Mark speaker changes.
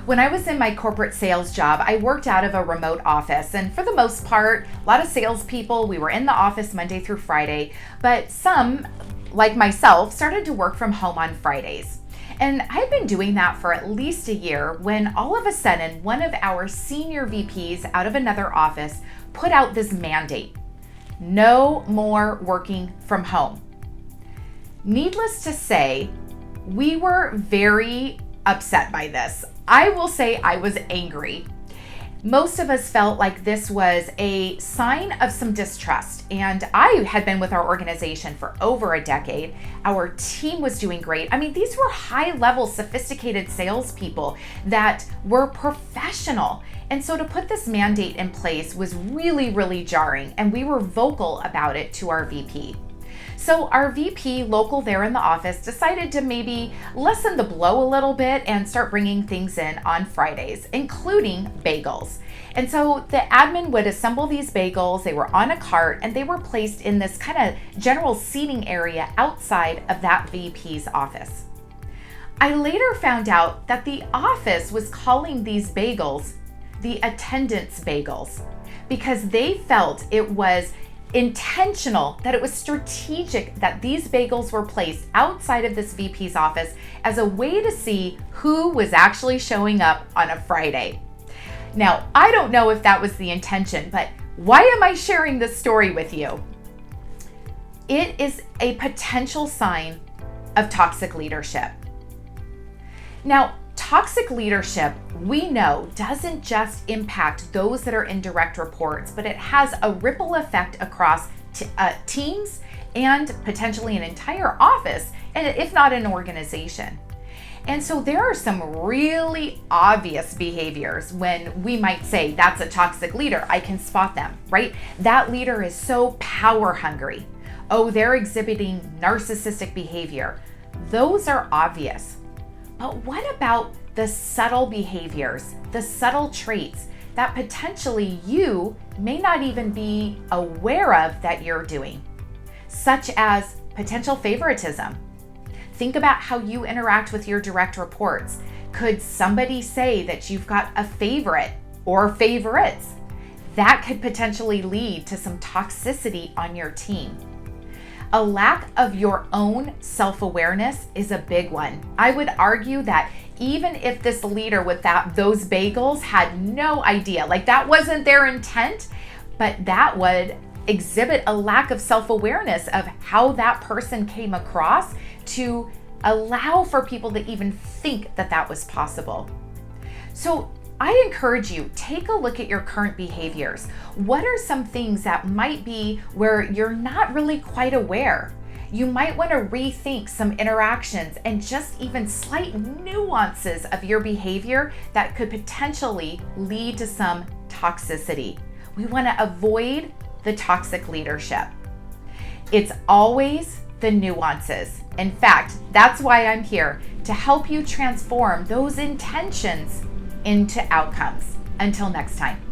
Speaker 1: When I was in my corporate sales job, I worked out of a remote office. And for the most part, a lot of salespeople, we were in the office Monday through Friday, but some, like myself, started to work from home on Fridays. And I've been doing that for at least a year when all of a sudden, one of our senior VPs out of another office put out this mandate: no more working from home. Needless to say, we were very upset by this. I will say I was angry. Most of us felt like this was a sign of some distrust, and I had been with our organization for over a decade. Our team was doing great. I mean, these were high-level, sophisticated salespeople that were professional. And so to put this mandate in place was really, really jarring, and we were vocal about it to our VP. So our VP local there in the office decided to maybe lessen the blow a little bit and start bringing things in on Fridays, including bagels. And so the admin would assemble these bagels. They were on a cart and they were placed in this kind of general seating area outside of that VP's office. I later found out that the office was calling these bagels the attendance bagels because they felt it was intentional, that it was strategic that these bagels were placed outside of this VP's office as a way to see who was actually showing up on a Friday. Now, I don't know if that was the intention, but why am I sharing this story with you? It is a potential sign of toxic leadership. Now, toxic leadership, we know, doesn't just impact those that are in direct reports, but it has a ripple effect across teams and potentially an entire office, and if not an organization. And so there are some really obvious behaviors when we might say that's a toxic leader. I can spot them, right? That leader is so power hungry. Oh, they're exhibiting narcissistic behavior. Those are obvious. But what about the subtle behaviors, the subtle traits that potentially you may not even be aware of that you're doing, such as potential favoritism? Think about how you interact with your direct reports. Could somebody say that you've got a favorite or favorites? That could potentially lead to some toxicity on your team. A lack of your own self-awareness is a big one. I would argue that even if this leader with those bagels had no idea, like that wasn't their intent, but that would exhibit a lack of self-awareness of how that person came across to allow for people to even think that that was possible. So I encourage you, take a look at your current behaviors. What are some things that might be where you're not really quite aware? You might want to rethink some interactions and just even slight nuances of your behavior that could potentially lead to some toxicity. We want to avoid the toxic leadership. It's always the nuances. In fact, that's why I'm here, to help you transform those intentions into outcomes. Until next time.